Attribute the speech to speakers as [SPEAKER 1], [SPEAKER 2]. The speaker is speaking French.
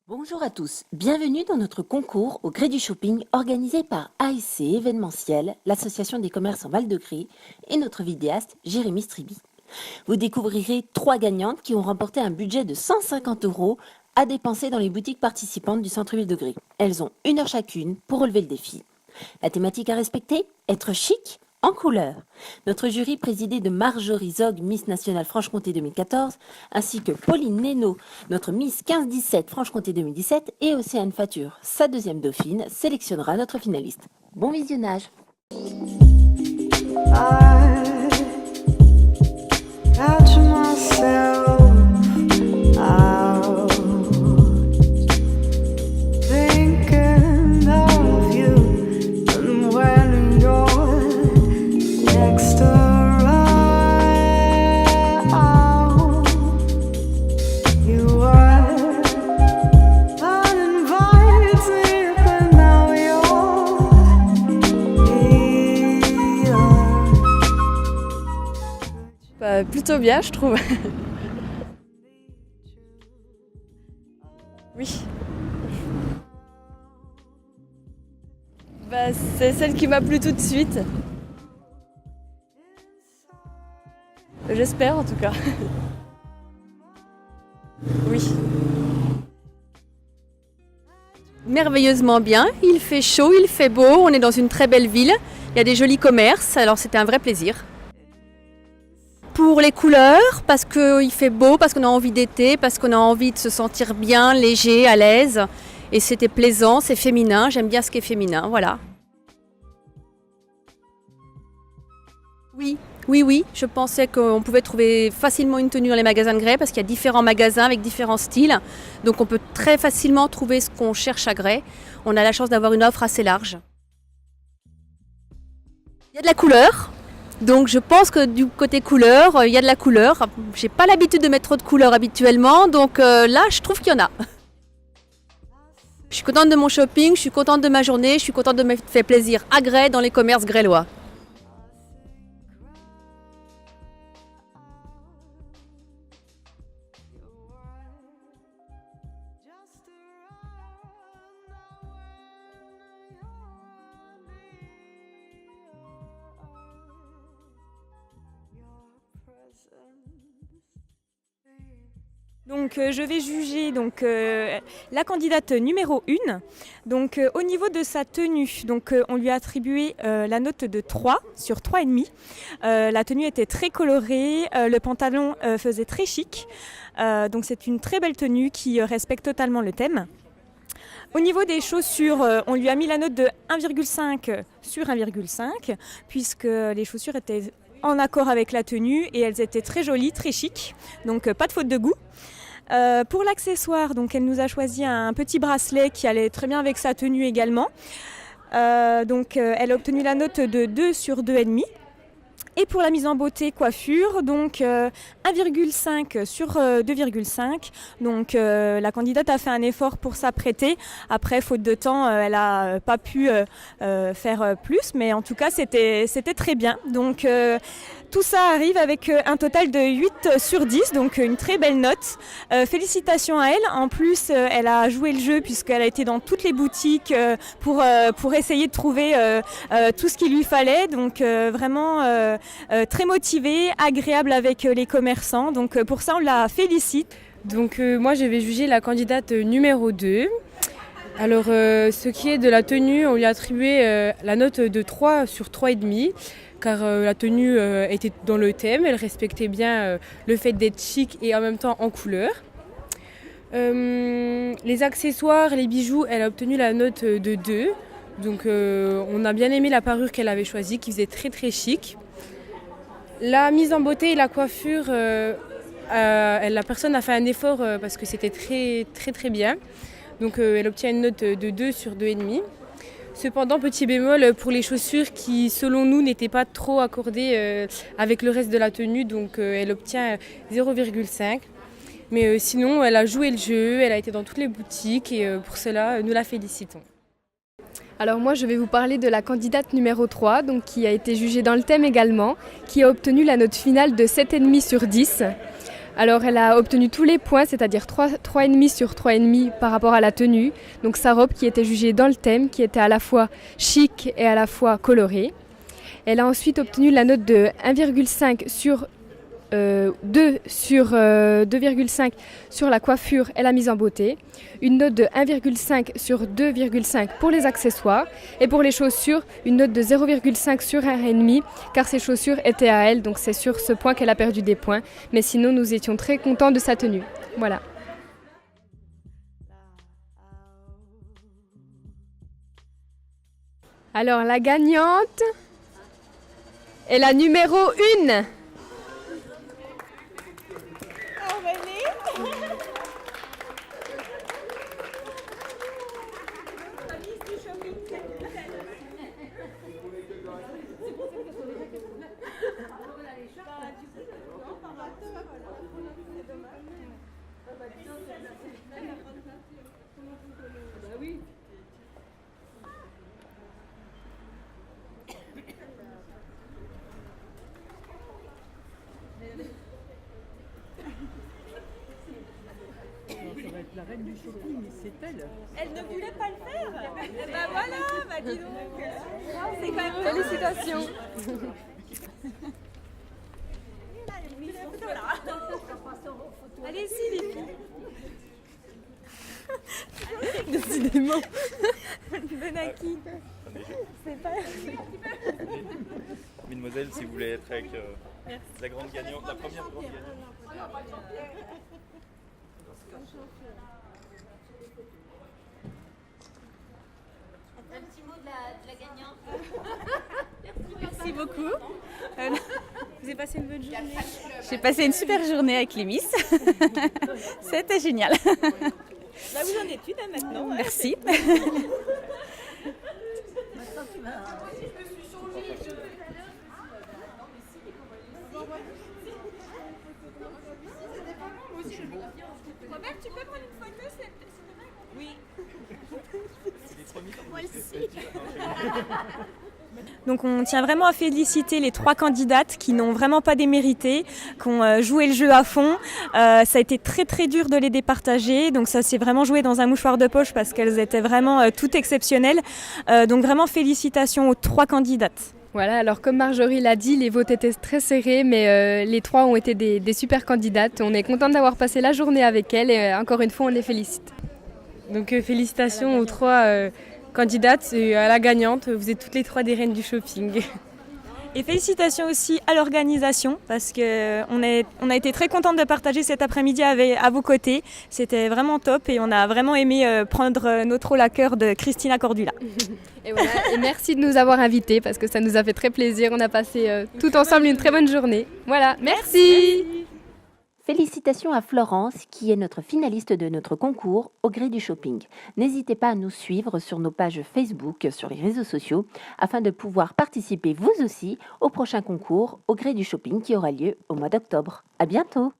[SPEAKER 1] Bonjour à tous, bienvenue dans notre concours au gré du shopping organisé par ASC Événementiel, l'association des commerces en Val-de-Grès et notre vidéaste Jérémy Striby. Vous découvrirez 3 gagnantes qui ont remporté un budget de 150 € à dépenser dans les boutiques participantes du centre-ville de Grès. Elles ont 1 heure chacune pour relever le défi. La thématique à respecter, être chic en couleur. Notre jury présidé de Marjorie Zog, Miss Nationale Franche-Comté 2014, ainsi que Pauline Nénaud, notre Miss 15-17 Franche-Comté 2017, et Océane Fature, sa deuxième dauphine, sélectionnera notre finaliste. Bon visionnage.
[SPEAKER 2] Plutôt bien, je trouve. Oui. C'est celle qui m'a plu tout de suite. J'espère en tout cas. Oui. Merveilleusement bien, il fait chaud, il fait beau, on est dans une très belle ville, il y a des jolis commerces, alors c'était un vrai plaisir. Pour les couleurs, parce qu'il fait beau, parce qu'on a envie d'été, parce qu'on a envie de se sentir bien, léger, à l'aise. Et c'était plaisant, c'est féminin, j'aime bien ce qui est féminin, voilà. Oui, je pensais qu'on pouvait trouver facilement une tenue dans les magasins de Grès parce qu'il y a différents magasins avec différents styles. Donc on peut très facilement trouver ce qu'on cherche à Grès. On a la chance d'avoir une offre assez large. Il y a de la couleur. Donc je pense que du côté couleur, il y a de la couleur. J'ai pas l'habitude de mettre trop de couleurs habituellement, donc là je trouve qu'il y en a. Je suis contente de mon shopping, je suis contente de ma journée, je suis contente de me faire plaisir à Grès dans les commerces grélois.
[SPEAKER 3] Donc je vais juger la candidate numéro 1. Donc au niveau de sa tenue, on lui a attribué la note de 3 sur 3,5. La tenue était très colorée, le pantalon faisait très chic. Donc c'est une très belle tenue qui respecte totalement le thème. Au niveau des chaussures, on lui a mis la note de 1,5 sur 1,5 puisque les chaussures étaient en accord avec la tenue et elles étaient très jolies, très chic. Donc pas de faute de goût. Pour l'accessoire, elle nous a choisi un petit bracelet qui allait très bien avec sa tenue également. Elle a obtenu la note de 2 sur 2,5. Et pour la mise en beauté coiffure, 1,5 sur 2,5. La candidate a fait un effort pour s'apprêter. Après, faute de temps, elle n'a pas pu faire plus, mais en tout cas, c'était très bien. Tout ça arrive avec un total de 8 sur 10, donc une très belle note. Félicitations à elle. En plus, elle a joué le jeu puisqu'elle a été dans toutes les boutiques pour essayer de trouver tout ce qu'il lui fallait. Donc vraiment très motivée, agréable avec les commerçants. Donc pour ça, on la félicite.
[SPEAKER 4] Donc moi, je vais juger la candidate numéro 2. Alors ce qui est de la tenue, on lui a attribué la note de 3 sur 3,5. Car la tenue était dans le thème, elle respectait bien le fait d'être chic et en même temps en couleur. Les accessoires, les bijoux, elle a obtenu la note de 2. Donc on a bien aimé la parure qu'elle avait choisie, qui faisait très très chic. La mise en beauté et la coiffure, la personne a fait un effort parce que c'était très très très bien. Donc elle obtient une note de 2 sur 2,5. Cependant, petit bémol pour les chaussures qui, selon nous, n'étaient pas trop accordées avec le reste de la tenue. Donc elle obtient 0,5. Mais sinon, elle a joué le jeu, elle a été dans toutes les boutiques et pour cela, nous la félicitons.
[SPEAKER 2] Alors moi, je vais vous parler de la candidate numéro 3, donc qui a été jugée dans le thème également, qui a obtenu la note finale de 7,5 sur 10.
[SPEAKER 4] Alors elle a obtenu tous les points, c'est-à-dire 3,5 sur 3,5 par rapport à la tenue. Donc sa robe qui était jugée dans le thème, qui était à la fois chic et à la fois colorée. Elle a ensuite obtenu la note de 1,5 sur 2 sur 2,5 sur la coiffure et la mise en beauté, une note de 1,5 sur 2,5 pour les accessoires et pour les chaussures, une note de 0,5 sur 1,5 car ses chaussures étaient à elle, donc c'est sur ce point qu'elle a perdu des points, mais sinon nous étions très contents de sa tenue. Voilà. Alors la gagnante est la numéro 1.
[SPEAKER 5] La reine du shopping, c'est elle.
[SPEAKER 3] Elle ne voulait pas le faire. Bah voilà, bah dis donc. C'est quand même
[SPEAKER 4] Félicitations.
[SPEAKER 3] Allez-y les filles.
[SPEAKER 4] Décidément.
[SPEAKER 3] Benaki. C'est pas...
[SPEAKER 6] Mademoiselle, si vous voulez être avec la grande gagnante, la première grande gagnante.
[SPEAKER 1] Un petit mot de la gagnante.
[SPEAKER 7] Merci beaucoup.
[SPEAKER 3] Vous avez passé une bonne journée.
[SPEAKER 7] J'ai passé une super journée avec les Miss. C'était génial.
[SPEAKER 3] Là vous en êtes une hein, maintenant.
[SPEAKER 7] Merci.
[SPEAKER 3] Robert, tu peux prendre une photo, c'est dommage. Oui.
[SPEAKER 6] Moi aussi.
[SPEAKER 3] Donc on tient vraiment à féliciter les 3 candidates qui n'ont vraiment pas démérité, qui ont joué le jeu à fond. Ça a été très très dur de les départager, donc ça s'est vraiment joué dans un mouchoir de poche parce qu'elles étaient vraiment toutes exceptionnelles. Donc vraiment félicitations aux 3 candidates.
[SPEAKER 4] Voilà, alors comme Marjorie l'a dit, les votes étaient très serrés, mais les 3 ont été des super candidates. On est content d'avoir passé la journée avec elles et encore une fois, on les félicite. Donc félicitations aux 3 candidates et à la gagnante. Vous êtes toutes les 3 des reines du shopping.
[SPEAKER 3] Et félicitations aussi à l'organisation parce qu'on a été très contente de partager cet après-midi à vos côtés. C'était vraiment top et on a vraiment aimé prendre notre rôle à cœur de Christina Cordula.
[SPEAKER 4] Et voilà, et merci de nous avoir invités parce que ça nous a fait très plaisir. On a passé tout ensemble une très bonne journée. Voilà, merci.
[SPEAKER 1] Félicitations à Florence, qui est notre finaliste de notre concours au gré du shopping. N'hésitez pas à nous suivre sur nos pages Facebook, sur les réseaux sociaux, afin de pouvoir participer vous aussi au prochain concours au gré du shopping qui aura lieu au mois d'octobre. À bientôt!